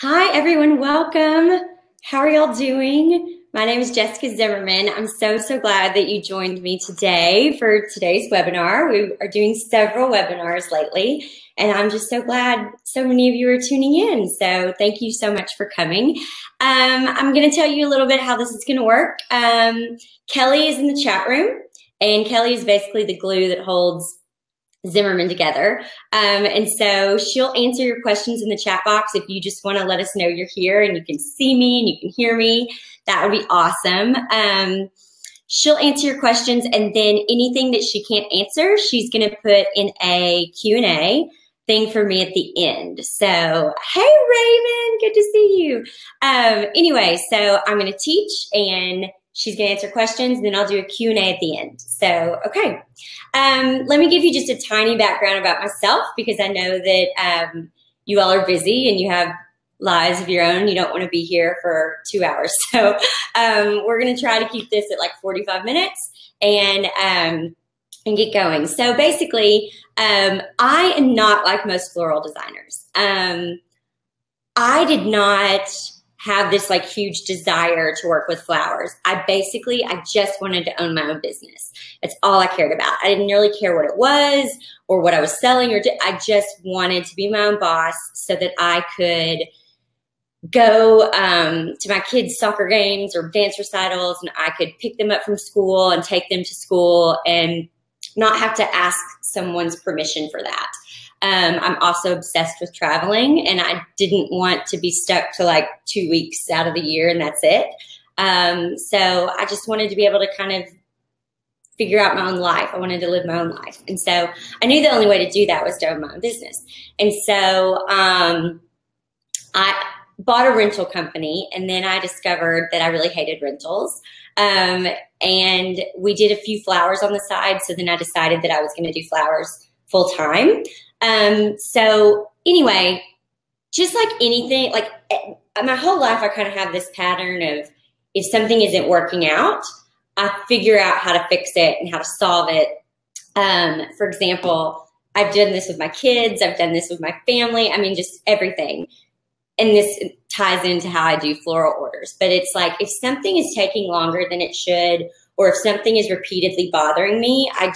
Hi, everyone. Welcome. How are y'all doing? My name is Jessica Zimmerman. I'm so glad that you joined me today for today's webinar. We are doing several webinars lately, and I'm just so glad so many of you are tuning in. So thank you so much for coming. I'm going to tell you a little bit how this is going to work. Kelly is in the chat room, and Kelly is basically the glue that holds Zimmerman together. And so she'll answer your questions in the chat box. If you just want to let us know you're here and you can see me and you can hear me, that would be awesome. She'll answer your questions, and then anything that she can't answer, she's going to put in a Q&A thing for me at the end. So, hey, Raven, good to see you. Anyway, so I'm going to teach, and she's going to answer questions, and then I'll do a Q&A at the end. So, okay. Let me give you just a tiny background about myself, because I know that you all are busy and you have lives of your own. You don't want to be here for 2 hours. So we're going to try to keep this at like 45 minutes and get going. So basically, I am not like most floral designers. I did not have this like huge desire to work with flowers. I just wanted to own my own business. That's all I cared about. I didn't really care what it was or what I was selling, I just wanted to be my own boss so that I could go to my kids' soccer games or dance recitals, and I could pick them up from school and take them to school and not have to ask someone's permission for that. I'm also obsessed with traveling, and I didn't want to be stuck to like 2 weeks out of the year and that's it. So I just wanted to be able to kind of figure out my own life. I wanted to live my own life. And so I knew the only way to do that was to own my own business. And so I bought a rental company, and then I discovered that I really hated rentals. And we did a few flowers on the side. So then I decided that I was going to do flowers full time. So anyway, just like anything, like my whole life, I kind of have this pattern of if something isn't working out, I figure out how to fix it and how to solve it. For example, I've done this with my kids. I've done this with my family. I mean, just everything. And this ties into how I do floral orders. But it's like if something is taking longer than it should, or if something is repeatedly bothering me, I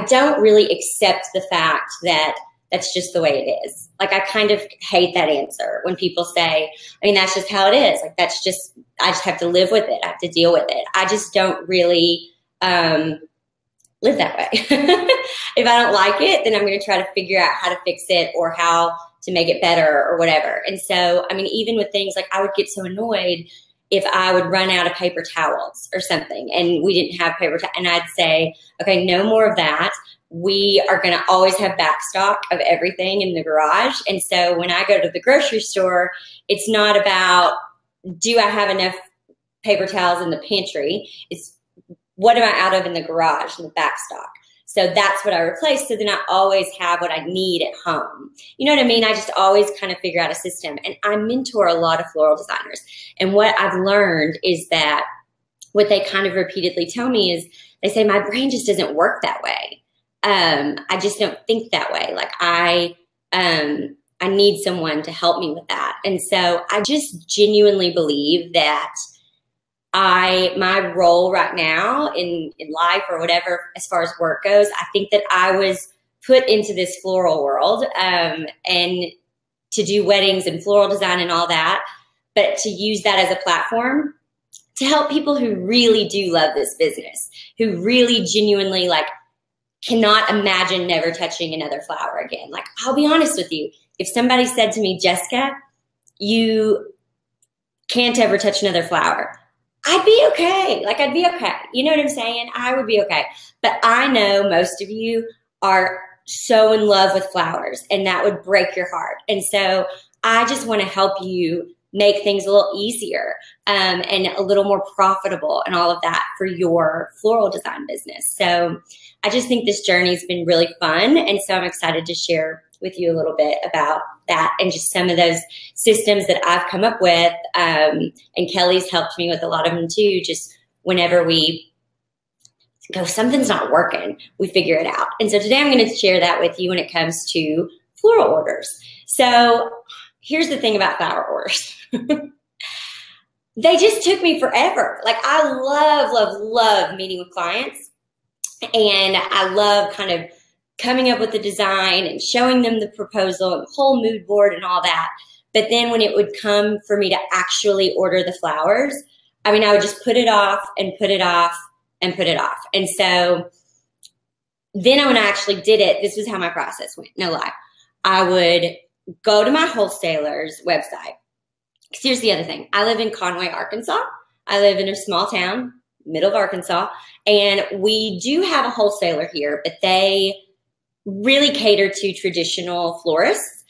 don't really accept the fact that that's just the way it is. Like, I kind of hate that answer when people say, I mean, that's just how it is. Like, I just have to live with it. I have to deal with it. I just don't really live that way. If I don't like it, then I'm going to try to figure out how to fix it or how to make it better or whatever. And so, I mean, even with things like I would get so annoyed if I would run out of paper towels or something and we didn't have paper towels, and I'd say, okay, no more of that. We are going to always have back stock of everything in the garage. And so when I go to the grocery store, it's not about, do I have enough paper towels in the pantry? It's what am I out of in the garage in the back stock? So that's what I replace. So then I always have what I need at home. You know what I mean? I just always kind of figure out a system. And I mentor a lot of floral designers. And what I've learned is that what they kind of repeatedly tell me is they say, my brain just doesn't work that way. I just don't think that way. Like I need someone to help me with that. And so I just genuinely believe that my role right now in life or whatever, as far as work goes, I think that I was put into this floral world, and to do weddings and floral design and all that, but to use that as a platform to help people who really do love this business, who really genuinely like cannot imagine never touching another flower again. Like, I'll be honest with you. If somebody said to me, Jessica, you can't ever touch another flower, I'd be okay. Like, I'd be okay. You know what I'm saying? I would be okay. But I know most of you are so in love with flowers, and that would break your heart. And so I just want to help you make things a little easier and a little more profitable and all of that for your floral design business. So I just think this journey has been really fun. And so I'm excited to share with you a little bit about that and just some of those systems that I've come up with. And Kelly's helped me with a lot of them too. Just whenever we go, something's not working, we figure it out. And so today I'm going to share that with you when it comes to floral orders. So here's the thing about flower orders. They just took me forever. Like, I love, love, love meeting with clients. And I love kind of coming up with the design and showing them the proposal and the whole mood board and all that. But then when it would come for me to actually order the flowers, I mean, I would just put it off and put it off and put it off. And so then when I actually did it, this was how my process went. No lie. I would go to my wholesaler's website. Because here's the other thing. I live in Conway, Arkansas. I live in a small town, middle of Arkansas. And we do have a wholesaler here, but they really cater to traditional florists.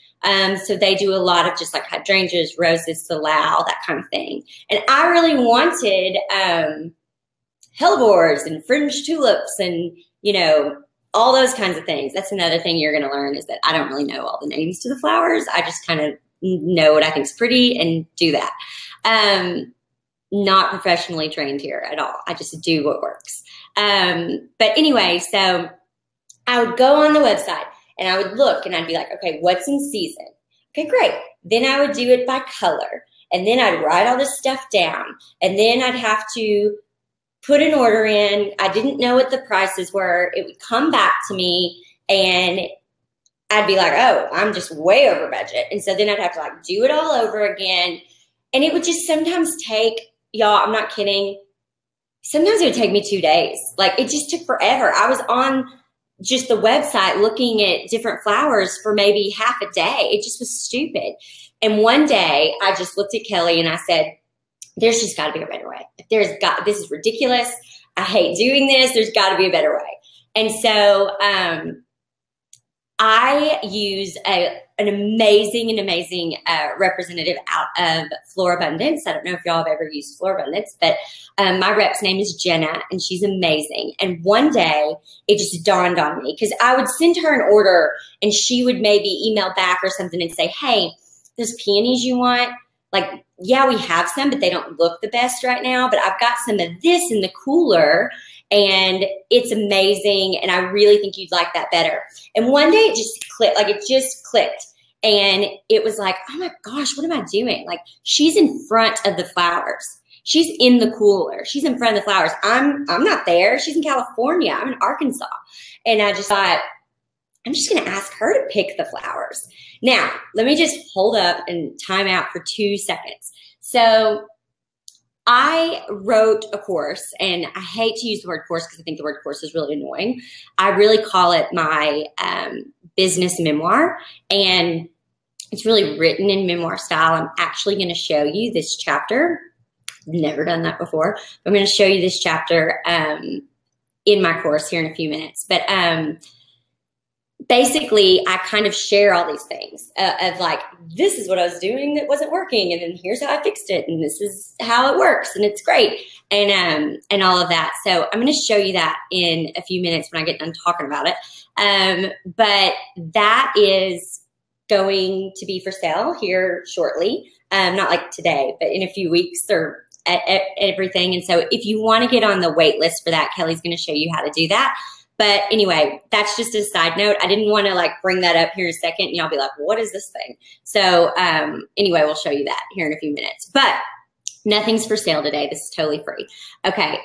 So they do a lot of just like hydrangeas, roses, salal, that kind of thing. And I really wanted hellebores and fringed tulips and, you know, all those kinds of things. That's another thing you're going to learn, is that I don't really know all the names to the flowers. I just kind of know what I think is pretty and do that. Not professionally trained here at all. I just do what works. But anyway, so I would go on the website and I would look and I'd be like, okay, what's in season? Okay, great. Then I would do it by color. And then I'd write all this stuff down. And then I'd have to put an order in. I didn't know what the prices were. It would come back to me and I'd be like, oh, I'm just way over budget. And so then I'd have to like do it all over again. And it would just sometimes take, y'all, I'm not kidding, sometimes it would take me 2 days. Like, it just took forever. I was on just the website looking at different flowers for maybe half a day. It just was stupid. And one day I just looked at Kelly and I said, there's just got to be a better way. This is ridiculous. I hate doing this. There's got to be a better way. And so I use an amazing representative out of Florabundance. I don't know if y'all have ever used Florabundance, but my rep's name is Jenna, and she's amazing. And one day, it just dawned on me, because I would send her an order, and she would maybe email back or something and say, hey, those peonies you want, like, yeah, we have some, but they don't look the best right now, but I've got some of this in the cooler, and it's amazing, and I really think you'd like that better. And one day it just clicked, like it just clicked. And it was like, oh my gosh, what am I doing? Like, she's in front of the flowers. She's in the cooler. She's in front of the flowers. I'm not there. She's in California. I'm in Arkansas. And I just thought, I'm just going to ask her to pick the flowers. Now, let me just hold up and time out for 2 seconds. So I wrote a course, and I hate to use the word course because I think the word course is really annoying. I really call it my business memoir, and it's really written in memoir style. I'm actually going to show you this chapter. Never done that before. I'm going to show you this chapter in my course here in a few minutes. But basically, I kind of share all these things of like, this is what I was doing that wasn't working, and then here's how I fixed it, and this is how it works, and it's great, and all of that. So I'm going to show you that in a few minutes when I get done talking about it. But that is going to be for sale here shortly, not like today, but in a few weeks or at everything. And so if you want to get on the wait list for that, Kelly's going to show you how to do that. But anyway, that's just a side note. I didn't want to like bring that up here in a second and y'all be like, what is this thing? So anyway, we'll show you that here in a few minutes. But nothing's for sale today. This is totally free. Okay.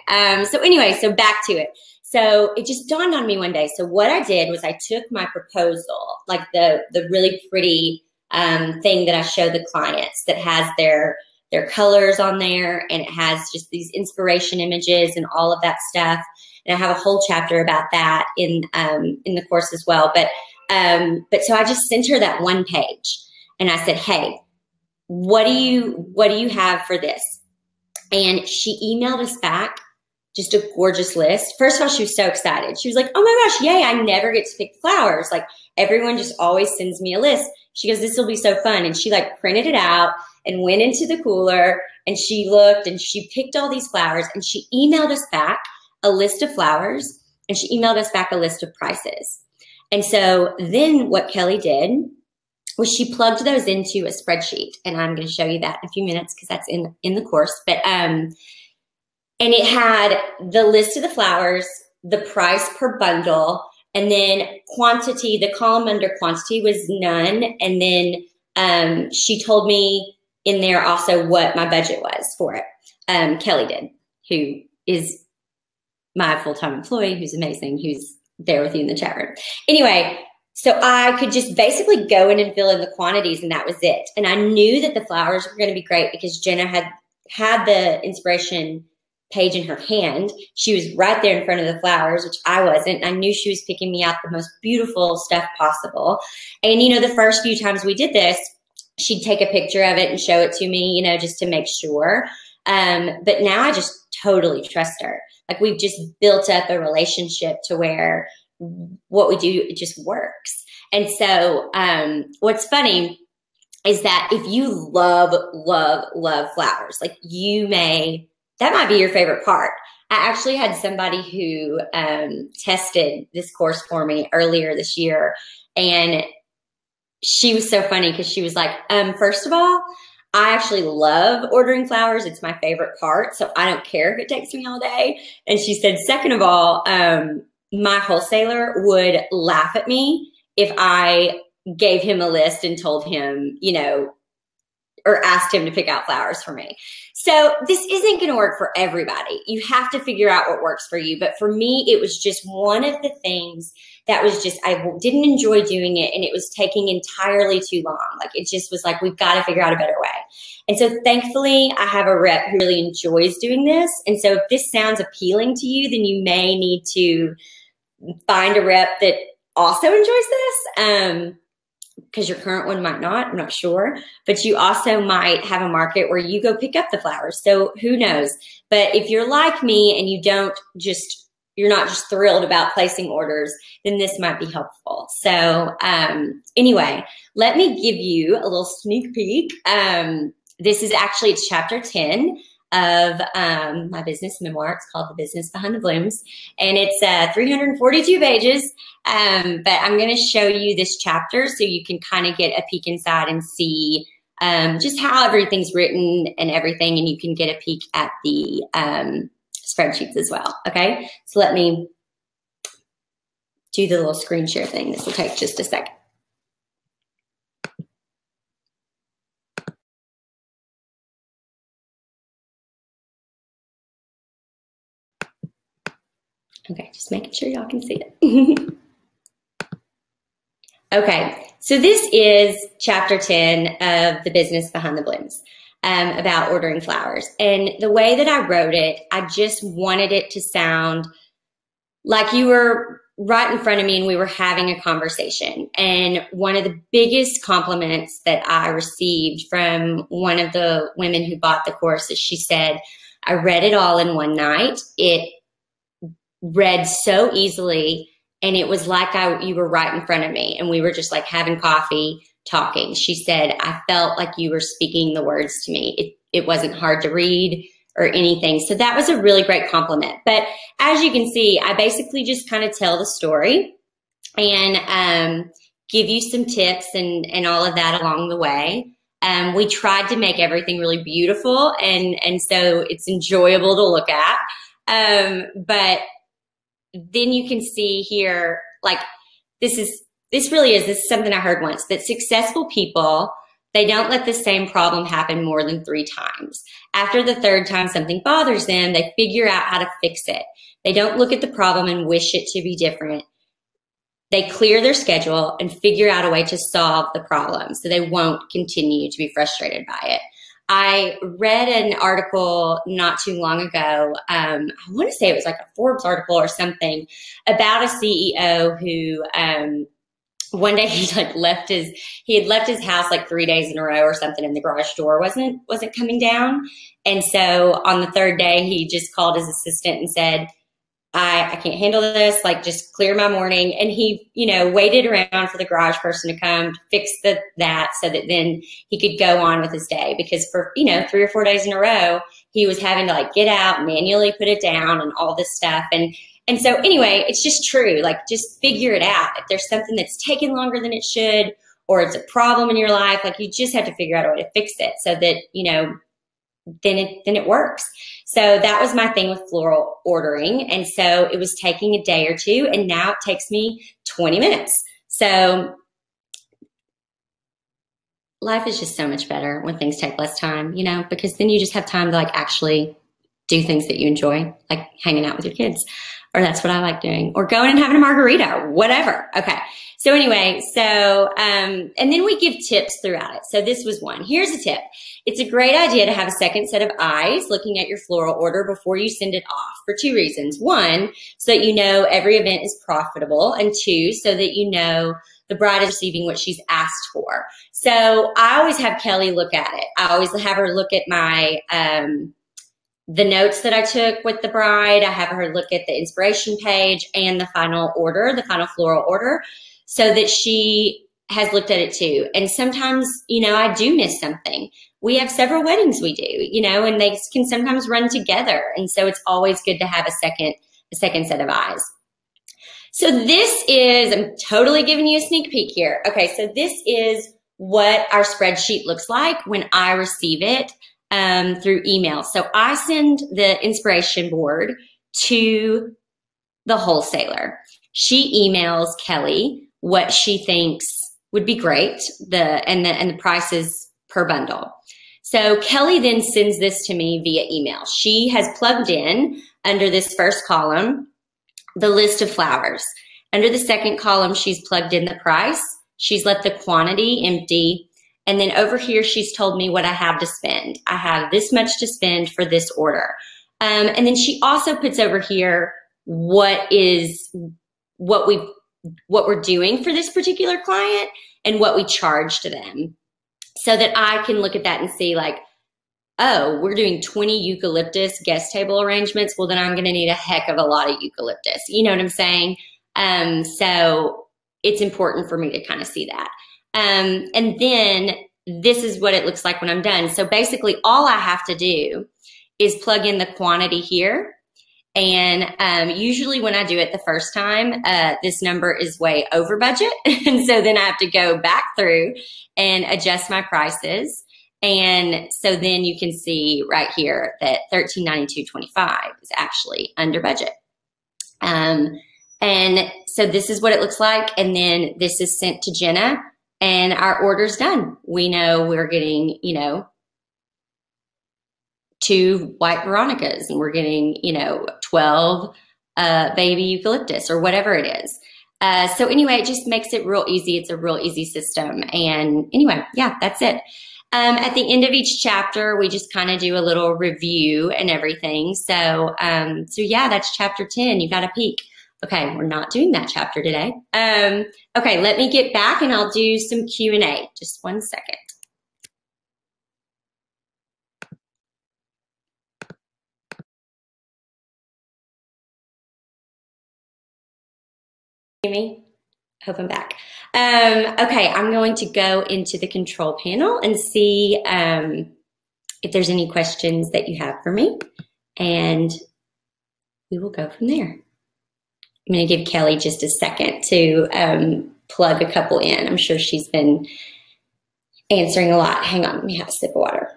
So anyway, so back to it. So it just dawned on me one day. So what I did was I took my proposal, like the really pretty thing that I show the clients that has their colors on there, and it has just these inspiration images and all of that stuff. And I have a whole chapter about that in the course as well. But so I just sent her that one page, and I said, "Hey, what do you have for this?" And she emailed us back just a gorgeous list. First of all, she was so excited. She was like, "Oh my gosh, yay! I never get to pick flowers. Like everyone just always sends me a list." She goes, "This will be so fun." And she like printed it out and went into the cooler, and she looked and she picked all these flowers, and she emailed us back a list of flowers, and she emailed us back a list of prices. And so then what Kelly did was she plugged those into a spreadsheet, and I'm going to show you that in a few minutes because that's in the course. But and it had the list of the flowers, the price per bundle, and then quantity. The column under quantity was none, and then she told me in there also what my budget was for it. Kelly did, who is my full-time employee, who's amazing, who's there with you in the chat room. Anyway, so I could just basically go in and fill in the quantities, and that was it. And I knew that the flowers were going to be great because Jenna had the inspiration page in her hand. She was right there in front of the flowers, which I wasn't. And I knew she was picking me out the most beautiful stuff possible. And, you know, the first few times we did this, she'd take a picture of it and show it to me, you know, just to make sure. But now I just totally trust her. Like, we've just built up a relationship to where what we do, it just works. And so what's funny is that if you love, love, love flowers, like that might be your favorite part. I actually had somebody who tested this course for me earlier this year, and she was so funny because she was like, first of all, I actually love ordering flowers. It's my favorite part, so I don't care if it takes me all day. And she said, second of all, my wholesaler would laugh at me if I gave him a list and told him, you know, or asked him to pick out flowers for me. So this isn't going to work for everybody. You have to figure out what works for you. But for me, it was just one of the things that was just, I didn't enjoy doing it, and it was taking entirely too long. Like, it just was like, we've got to figure out a better way. And so thankfully, I have a rep who really enjoys doing this. And so if this sounds appealing to you, then you may need to find a rep that also enjoys this. Because your current one might not, I'm not sure, but you also might have a market where you go pick up the flowers. So who knows? But if you're like me and you're not just thrilled about placing orders, then this might be helpful. So anyway, let me give you a little sneak peek. This is actually, it's chapter 10 of my business memoir. It's called The Business Behind the Blooms, and it's 342 pages. But I'm going to show you this chapter so you can kind of get a peek inside and see just how everything's written and everything, and you can get a peek at the spreadsheets as well. Okay, so let me do the little screen share thing. This will take just a second. Okay, just making sure y'all can see it. Okay, so this is chapter 10 of The Business Behind the Blooms, about ordering flowers. And the way that I wrote it, I just wanted it to sound like you were right in front of me and we were having a conversation. And one of the biggest compliments that I received from one of the women who bought the course is she said, I read it all in one night. It read so easily, and it was like you were right in front of me, and we were just like having coffee, talking. She said, I felt like you were speaking the words to me. It wasn't hard to read or anything. So that was a really great compliment. But as you can see, I basically just kind of tell the story and give you some tips and all of that along the way. We tried to make everything really beautiful, and so it's enjoyable to look at. But then you can see here, like, this is something I heard once, that successful people, they don't let the same problem happen more than 3 times. After the 3rd time something bothers them, they figure out how to fix it. They don't look at the problem and wish it to be different. They clear their schedule and figure out a way to solve the problem so they won't continue to be frustrated by it. I read an article not too long ago. I want to say it was like a Forbes article or something about a CEO who one day he had left his house like 3 days in a row or something, and the garage door wasn't coming down. And so on the 3rd day, he just called his assistant and said, I can't handle this, like, just clear my morning. And he, you know, waited around for the garage person to come to fix that so that then he could go on with his day, because for, you know, 3 or 4 days in a row, he was having to like get out, manually put it down and all this stuff. And so anyway, it's just true. Like, just figure it out. If there's something that's taking longer than it should, or it's a problem in your life, like, you just have to figure out a way to fix it so that, you know, then it works. So that was my thing with floral ordering. And so it was taking a day or two, and now it takes me 20 minutes. So life is just so much better when things take less time, you know, because then you just have time to like actually do things that you enjoy, like hanging out with your kids, or that's what I like doing, or going and having a margarita, or whatever. Okay. So anyway, and then we give tips throughout it. So this was one. Here's a tip. It's a great idea to have a second set of eyes looking at your floral order before you send it off for two reasons. One, so that you know every event is profitable, and two, so that you know the bride is receiving what she's asked for. So I always have Kelly look at it. I always have her look at my, the notes that I took with the bride. I have her look at the inspiration page and the final order, the final floral order, so that she has looked at it too. And sometimes, you know, I do miss something. We have several weddings we do, you know, and they can sometimes run together. And so it's always good to have a second set of eyes. So this is, I'm totally giving you a sneak peek here. Okay, so this is what our spreadsheet looks like when I receive it through email. So I send the inspiration board to the wholesaler. She emails Kelly what she thinks would be great, and the prices per bundle. So Kelly then sends this to me via email. She has plugged in under this first column the list of flowers. Under the second column, she's plugged in the price. She's left the quantity empty. And then over here, she's told me what I have to spend. I have this much to spend for this order. And then she also puts over here what we're doing for this particular client and what we charge to them, so that I can look at that and see like, oh, we're doing 20 eucalyptus guest table arrangements. Well, then I'm going to need a heck of a lot of eucalyptus. You know what I'm saying? So it's important for me to kind of see that. And then this is what it looks like when I'm done. So basically all I have to do is plug in the quantity here. And usually when I do it the first time, this number is way over budget. And so then I have to go back through and adjust my prices. And so then you can see right here that $1392.25 is actually under budget. And so this is what it looks like. And then this is sent to Jenna and our order's done. We know we're getting, you know, 2 white Veronicas, and we're getting, you know, 12 baby eucalyptus or whatever it is. So anyway, it just makes it real easy. It's a real easy system. And anyway, yeah, that's it. At the end of each chapter, we just kind of do a little review and everything. So, yeah, that's chapter 10. You got a peek. Okay, we're not doing that chapter today. Okay, let me get back and I'll do some Q&A. Just one second. Me? Hope I'm back. Okay, I'm going to go into the control panel and see if there's any questions that you have for me, and we will go from there. I'm going to give Kelly just a second to plug a couple in. I'm sure she's been answering a lot. Hang on, let me have a sip of water.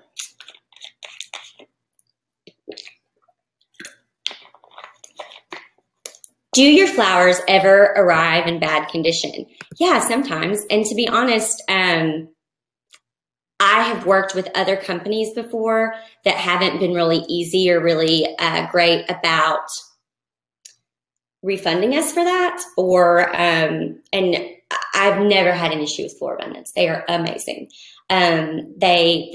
Do your flowers ever arrive in bad condition? Yeah, sometimes. And to be honest, I have worked with other companies before that haven't been really easy or really great about refunding us for that. And I've never had an issue with Floor Abundance. They are amazing. They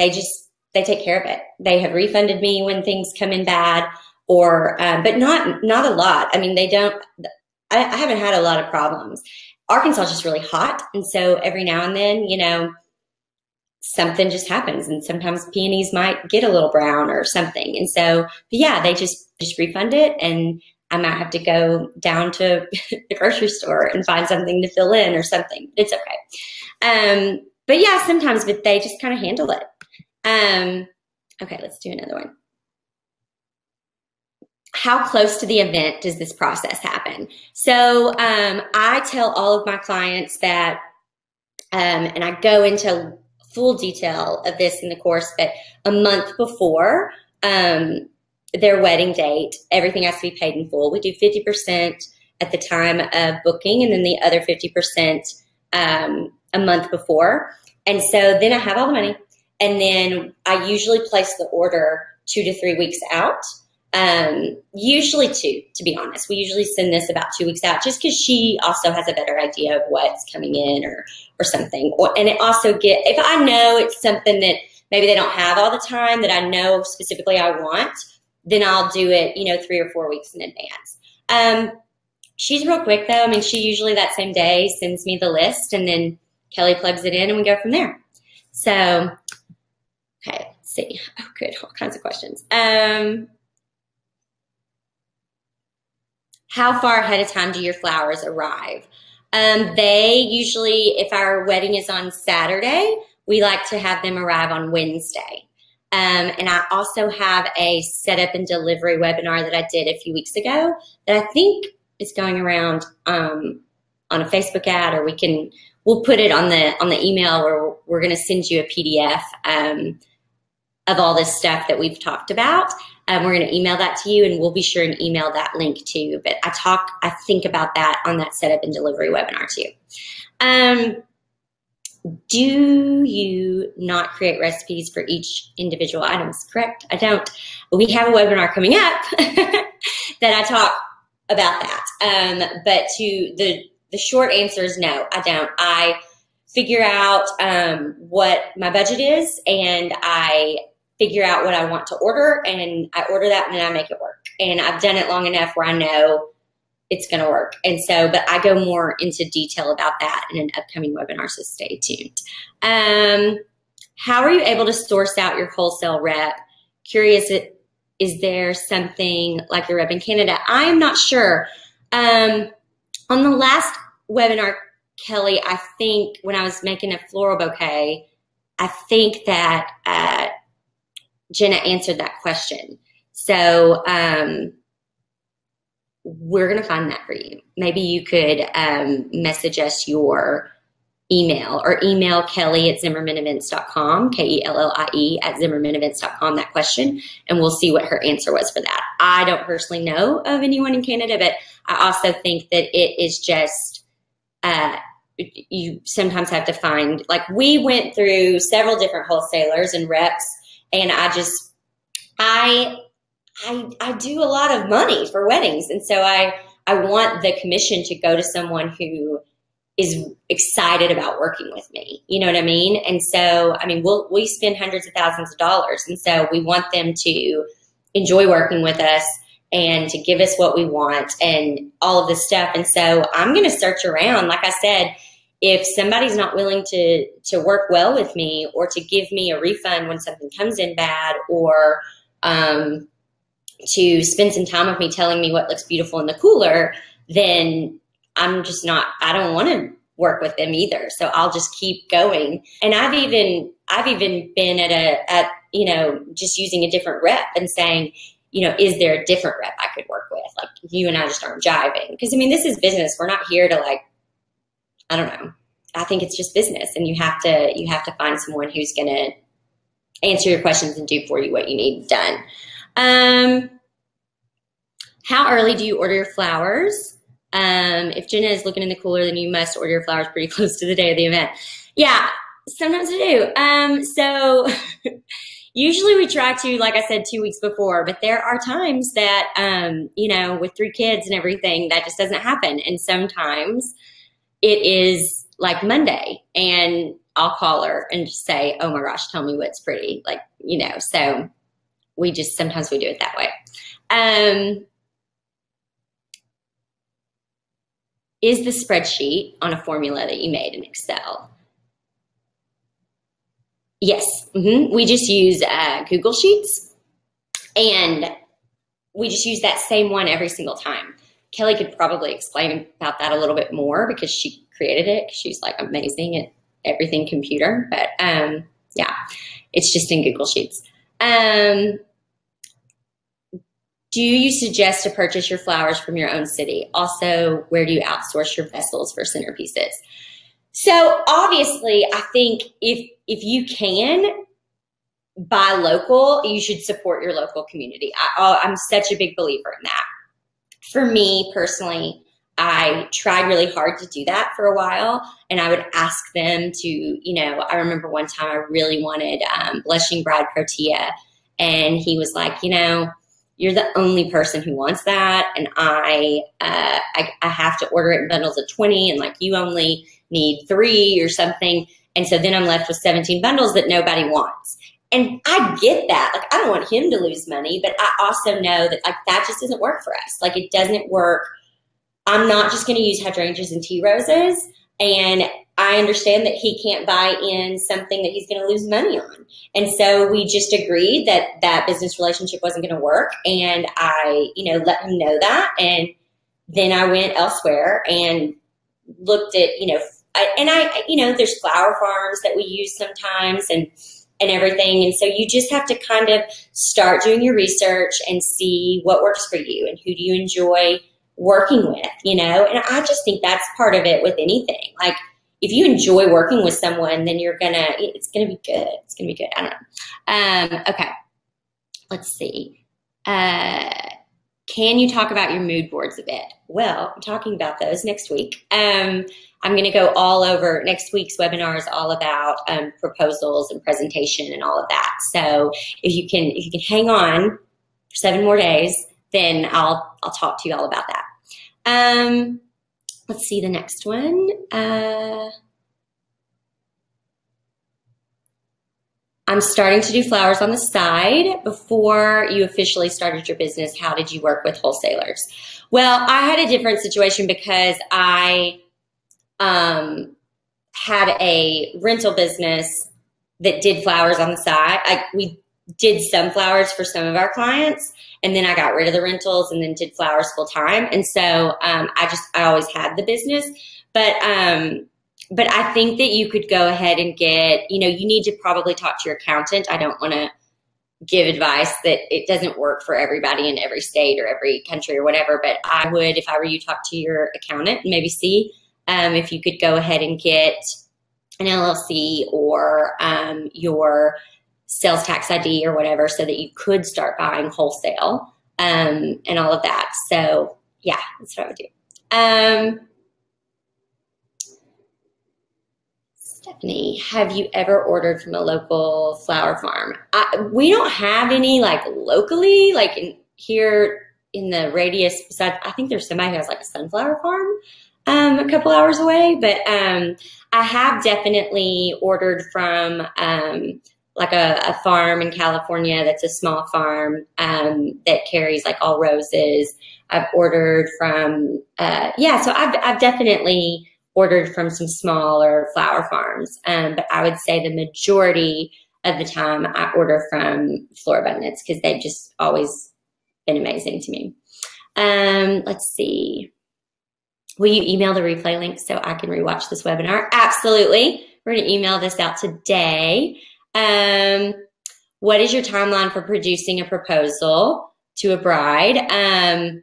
take care of it. They have refunded me when things come in bad. But not a lot. I mean, I haven't had a lot of problems. Arkansas is just really hot. And so every now and then, you know, something just happens, and sometimes peonies might get a little brown or something. And so, yeah, they just refund it, and I might have to go down to the grocery store and find something to fill in or something. It's okay. But yeah, sometimes, but they just kind of handle it. Okay, let's do another one. How close to the event does this process happen? So I tell all of my clients that, and I go into full detail of this in the course, but a month before their wedding date, everything has to be paid in full. We do 50% at the time of booking, and then the other 50% a month before. And so then I have all the money. And then I usually place the order 2 to 3 weeks out. Usually 2, to be honest. We usually send this about 2 weeks out just because she also has a better idea of what's coming in or something. And it also if I know it's something that maybe they don't have all the time that I know specifically I want, then I'll do it, 3 or 4 weeks in advance. She's real quick though. I mean, she usually that same day sends me the list and then Kelly plugs it in and we go from there. So, okay, let's see. Oh, good. All kinds of questions. How far ahead of time do your flowers arrive? They usually, if our wedding is on Saturday, we like to have them arrive on Wednesday. And I also have a setup and delivery webinar that I did a few weeks ago that I think is going around on a Facebook ad, or we'll put it on the email where we're going to send you a PDF of all this stuff that we've talked about. We're going to email that to you, and we'll be sure and email that link too. But I think about that on that setup and delivery webinar too. Do you not create recipes for each individual items? Correct, I don't. We have a webinar coming up that I talk about that. But the short answer is no, I don't. I figure out what my budget is, and I figure out what I want to order, and I order that, and then I make it work. And I've done it long enough where I know it's going to work. And so, but I go more into detail about that in an upcoming webinar, so stay tuned. How are you able to source out your wholesale rep? Curious, is there something like your rep in Canada? I am not sure. On the last webinar, Kelly, I think when I was making a floral bouquet, I think that Jenna answered that question. So we're going to find that for you. Maybe you could message us your email, or email Kelly@ZimmermanEvents.com, Kellie @ZimmermanEvents.com, that question, and we'll see what her answer was for that. I don't personally know of anyone in Canada, but I also think that it is just, you sometimes have to find, like we went through several different wholesalers and reps, and I do a lot of money for weddings. And so I want the commission to go to someone who is excited about working with me. You know what I mean? And so, I mean, we spend hundreds of thousands of dollars. And so we want them to enjoy working with us and to give us what we want and all of this stuff. And so I'm going to search around. Like I said, if somebody's not willing to work well with me, or to give me a refund when something comes in bad, or to spend some time with me telling me what looks beautiful in the cooler, then I'm just not, I don't want to work with them either. So I'll just keep going. And I've even been at just using a different rep and saying, is there a different rep I could work with? Like, you and I just aren't jiving. Because I mean, this is business. We're not here to I don't know. I think it's just business, and you have to find someone who's going to answer your questions and do for you what you need done. How early do you order your flowers? If Jenna is looking in the cooler, then you must order your flowers pretty close to the day of the event. Yeah, sometimes I do. So usually we try to, like I said, 2 weeks before, but there are times that, with 3 kids and everything, that just doesn't happen. And sometimes it is like Monday, and I'll call her and just say, oh my gosh, tell me what's pretty. So sometimes we do it that way. Is the spreadsheet on a formula that you made in Excel? Yes, we just use Google Sheets, and we just use that same one every single time. Kelly could probably explain about that a little bit more because she created it. She's like amazing at everything computer, but yeah, it's just in Google Sheets. Do you suggest to purchase your flowers from your own city? Also, where do you outsource your vessels for centerpieces? So obviously, I think if you can buy local, you should support your local community. I'm such a big believer in that. For me personally, I tried really hard to do that for a while, and I would ask them to, you know, I remember one time I really wanted Blushing Bride Protea, and he was like, you know, you're the only person who wants that, and I have to order it in bundles of 20, and like you only need 3 or something, and so then I'm left with 17 bundles that nobody wants. And I get that. Like, I don't want him to lose money, but I also know that like that just doesn't work for us. Like, it doesn't work. I'm not just going to use hydrangeas and tea roses. And I understand that he can't buy in something that he's going to lose money on. And so we just agreed that that business relationship wasn't going to work. And I, you know, let him know that. And then I went elsewhere and looked at, you know, you know, there's flower farms that we use sometimes and everything. And so you just have to kind of start doing your research and see what works for you and who do you enjoy working with, you know. And I just think that's part of it with anything. Like, if you enjoy working with someone, then it's gonna be good. It's gonna be good. I don't know. Okay, let's see. Can you talk about your mood boards a bit? Well, I'm talking about those next week. I'm going to go all over. Next week's webinar is all about proposals and presentation and all of that. So if you can hang on for 7 more days, then I'll talk to you all about that. Let's see the next one. I'm starting to do flowers on the side. Before you officially started your business, how did you work with wholesalers? Well, I had a different situation because I had a rental business that did flowers on the side. We did some flowers for some of our clients, and then I got rid of the rentals and then did flowers full time. And so I always had the business, but I think that you could go ahead and get, you know, you need to probably talk to your accountant. I don't want to give advice that it doesn't work for everybody in every state or every country or whatever, but I would, if I were you, talk to your accountant and maybe see if you could go ahead and get an LLC or your sales tax ID or whatever, so that you could start buying wholesale and all of that. So yeah, that's what I would do. Stephanie, have you ever ordered from a local flower farm? We don't have any like locally, like here in the radius. Besides, I think there's somebody who has like a sunflower farm a couple hours away, but I have definitely ordered from like a farm in California that's a small farm that carries like all roses. I've ordered from, yeah, so I've definitely ordered from some smaller flower farms. But I would say the majority of the time I order from Florabundance because they've just always been amazing to me. Let's see. Will you email the replay link so I can rewatch this webinar? Absolutely. We're going to email this out today. What is your timeline for producing a proposal to a bride? I'm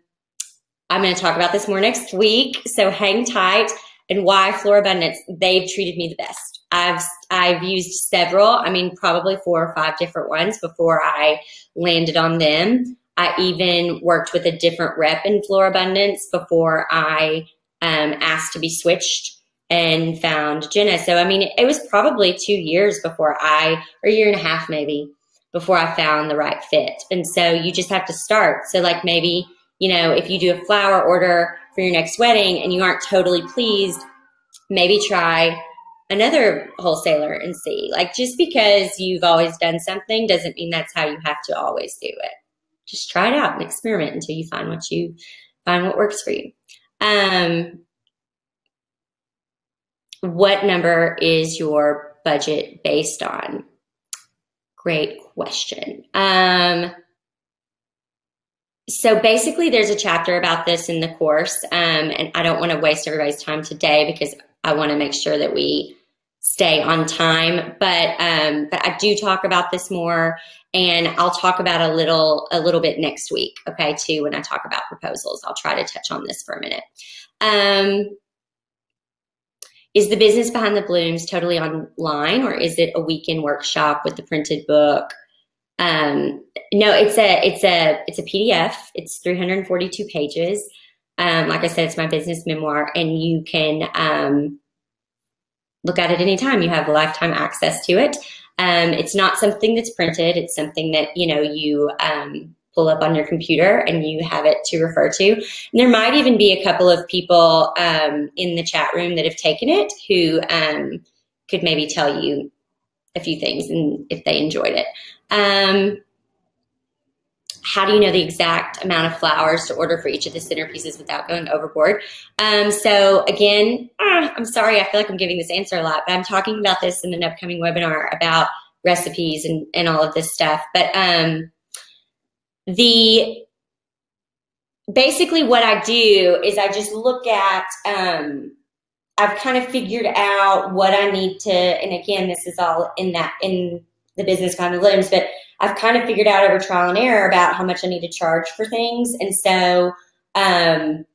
going to talk about this more next week, so hang tight. And why Florabundance? They've treated me the best. I've used several, I mean, probably 4 or 5 different ones before I landed on them. I even worked with a different rep in Florabundance before I asked to be switched and found Jenna. So, I mean, it was probably 2 years before or a year and a half maybe, before I found the right fit. And so you just have to start. So like maybe, you know, if you do a flower order for your next wedding and you aren't totally pleased, maybe try another wholesaler and see. Like, just because you've always done something doesn't mean that's how you have to always do it. Just try it out and experiment until you find what works for you. What number is your budget based on? Great question. So basically there's a chapter about this in the course, and I don't want to waste everybody's time today because I want to make sure that we stay on time, but I do talk about this more, and I'll talk about a little bit next week, okay, too, when I talk about proposals. I'll try to touch on this for a minute. Is the business behind the blooms totally online, or is it a weekend workshop with the printed book? No, it's a PDF. It's 342 pages. Like I said, it's my business memoir, and you can look at it anytime. You have lifetime access to it. It's not something that's printed. It's something that, you pull up on your computer and you have it to refer to. And there might even be a couple of people in the chat room that have taken it who could maybe tell you a few things and if they enjoyed it. How do you know the exact amount of flowers to order for each of the centerpieces without going overboard? So again, I'm sorry, I feel like I'm giving this answer a lot, but I'm talking about this in an upcoming webinar about recipes and all of this stuff. But basically what I do is I just look at, I've kind of figured out what I need to, and again, this is all in the business kind of limbs, but I've kind of figured out over trial and error about how much I need to charge for things. And so in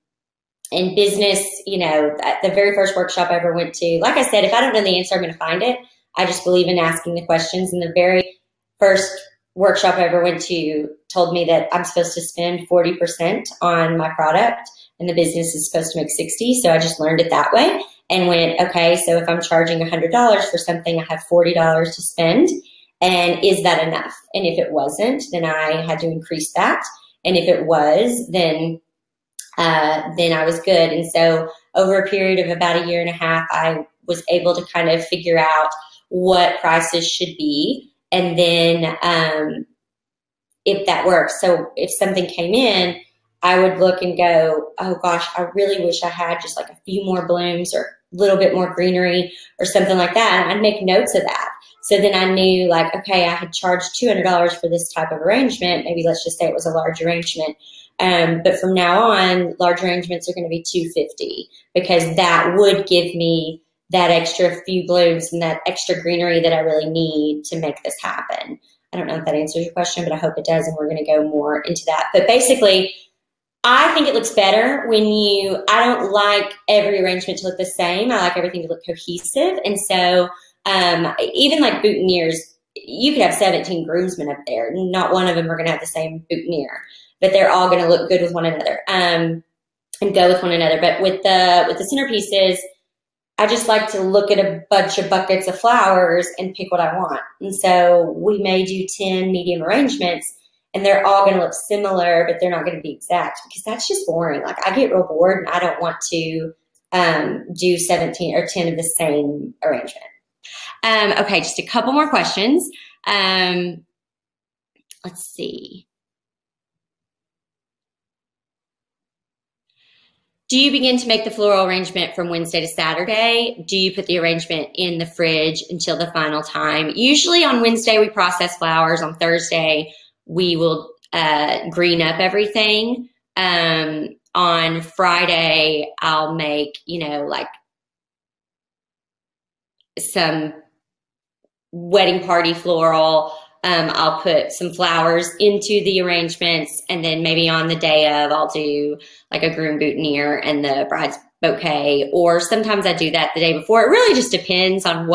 business, the very first workshop I ever went to, like I said, if I don't know the answer, I'm going to find it. I just believe in asking the questions. And the very first workshop I ever went to told me that I'm supposed to spend 40% on my product and the business is supposed to make 60. So I just learned it that way and went, okay, so if I'm charging $100 for something, I have $40 to spend. And is that enough? And if it wasn't, then I had to increase that. And if it was, then I was good. And so over a period of about a year and a half, I was able to kind of figure out what prices should be. And then if that works. So if something came in, I would look and go, oh gosh, I really wish I had just like a few more blooms or a little bit more greenery or something like that. And I'd make notes of that. So then I knew like, okay, I had charged $200 for this type of arrangement. Maybe let's just say it was a large arrangement. But from now on, large arrangements are going to be $250 because that would give me that extra few blooms and that extra greenery that I really need to make this happen. I don't know if that answers your question, but I hope it does. And we're going to go more into that. But basically, I think it looks better when I don't like every arrangement to look the same. I like everything to look cohesive. And so even like boutonnieres, you could have 17 groomsmen up there. Not one of them are going to have the same boutonniere, but they're all going to look good with one another and go with one another. But with the centerpieces, I just like to look at a bunch of buckets of flowers and pick what I want. And so we may do 10 medium arrangements and they're all going to look similar, but they're not going to be exact because that's just boring. Like I get real bored and I don't want to do 17 or 10 of the same arrangement. Okay, just a couple more questions. Let's see. Do you begin to make the floral arrangement from Wednesday to Saturday? Do you put the arrangement in the fridge until the final time? Usually on Wednesday, we process flowers. On Thursday, we will green up everything. On Friday, I'll make, like some wedding party floral. I'll put some flowers into the arrangements, and then maybe on the day of, I'll do like a groom boutonniere and the bride's bouquet, or sometimes I do that the day before. It really just depends on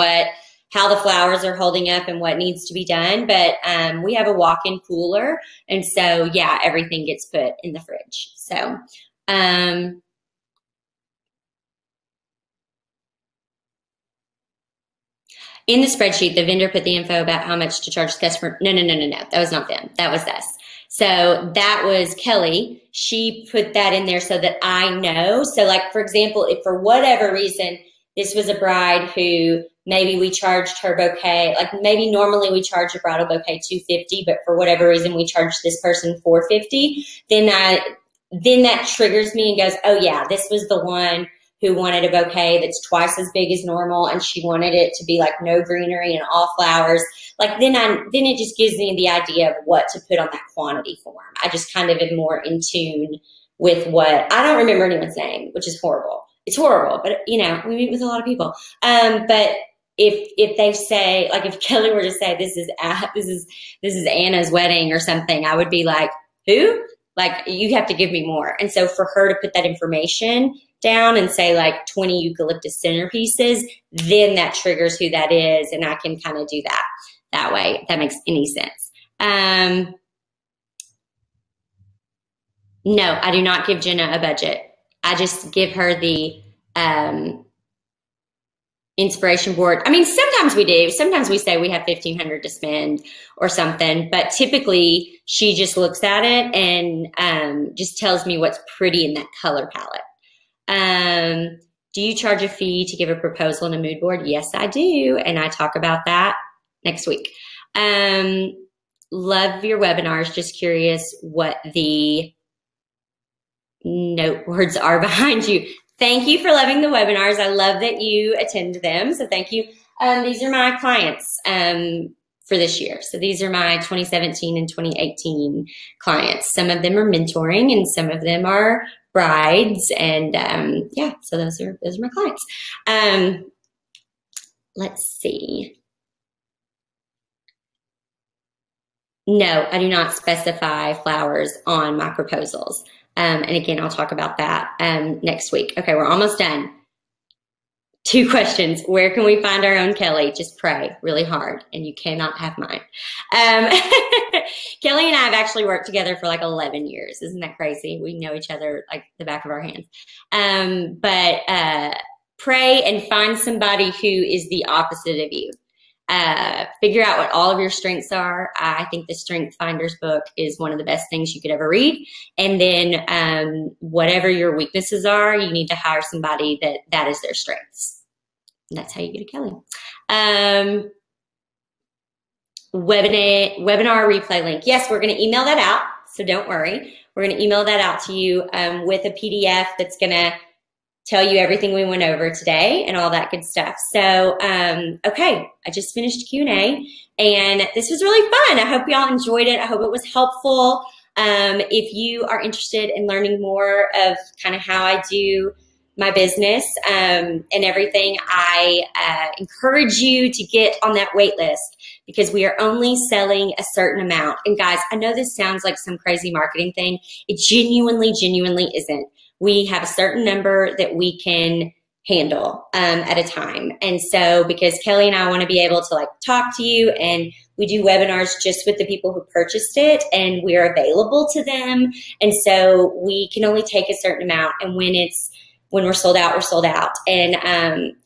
how the flowers are holding up and what needs to be done. But we have a walk-in cooler, and so yeah, everything gets put in the fridge. So in the spreadsheet, the vendor put the info about how much to charge the customer. No. That was not them. That was us. So that was Kelly. She put that in there so that I know. So like, for example, if for whatever reason, this was a bride who maybe we charged her bouquet, like maybe normally we charge a bridal bouquet $250, but for whatever reason we charged this person $450, then that triggers me and goes, oh yeah, this was the one who wanted a bouquet that's twice as big as normal, and she wanted it to be like no greenery and all flowers. Like then it just gives me the idea of what to put on that quantity form. I just kind of am more in tune with what, I don't remember anyone's name, which is horrible. It's horrible, but we meet with a lot of people. But if they say, like if Kelly were to say, this is Anna's wedding or something, I would be like, who? Like you have to give me more. And so for her to put that information down and say like 20 eucalyptus centerpieces, then that triggers who that is, and I can kind of do that way, if that makes any sense. No, I do not give Jenna a budget. I just give her the inspiration board. I mean, sometimes we do. Sometimes we say we have 1,500 to spend or something, but typically she just looks at it and just tells me what's pretty in that color palette. Do you charge a fee to give a proposal and a mood board? Yes, I do. And I talk about that next week. Love your webinars. Just curious what the note boards are behind you. Thank you for loving the webinars. I love that you attend them. So thank you. These are my clients for this year. So these are my 2017 and 2018 clients. Some of them are mentoring and some of them are brides. And yeah, so those are my clients. Let's see. No, I do not specify flowers on my proposals. And again, I'll talk about that next week. Okay, we're almost done. 2 questions. Where can we find our own Kelly? Just pray really hard, and you cannot have mine. Kelly and I have actually worked together for like 11 years. Isn't that crazy? We know each other like the back of our hands. But pray and find somebody who is the opposite of you. Figure out what all of your strengths are. I think the Strength Finders book is one of the best things you could ever read. And then whatever your weaknesses are, you need to hire somebody that is their strengths. And that's how you get a Kelly. Webinar replay link. Yes, we're going to email that out. So don't worry. We're going to email that out to you with a PDF that's going to tell you everything we went over today and all that good stuff. So, okay, I just finished Q&A and this was really fun. I hope y'all enjoyed it. I hope it was helpful. If you are interested in learning more of kind of how I do my business and everything, I encourage you to get on that wait list because we are only selling a certain amount. And guys, I know this sounds like some crazy marketing thing. It genuinely isn't. We have a certain number that we can handle at a time. And so because Kelly and I want to be able to like talk to you, and we do webinars just with the people who purchased it and we're available to them. And so we can only take a certain amount. And when we're sold out, we're sold out. And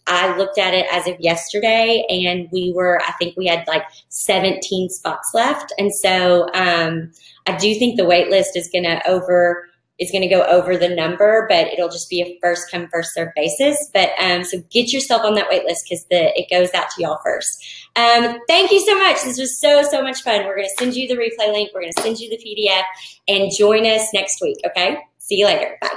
I looked at it as of yesterday and I think we had like 17 spots left. And so I do think the wait list is going to go over the number, but it'll just be a first come, first serve basis. But so get yourself on that wait list because it goes out to y'all first. Thank you so much. This was so much fun. We're going to send you the replay link. We're going to send you the PDF and join us next week. Okay. See you later. Bye.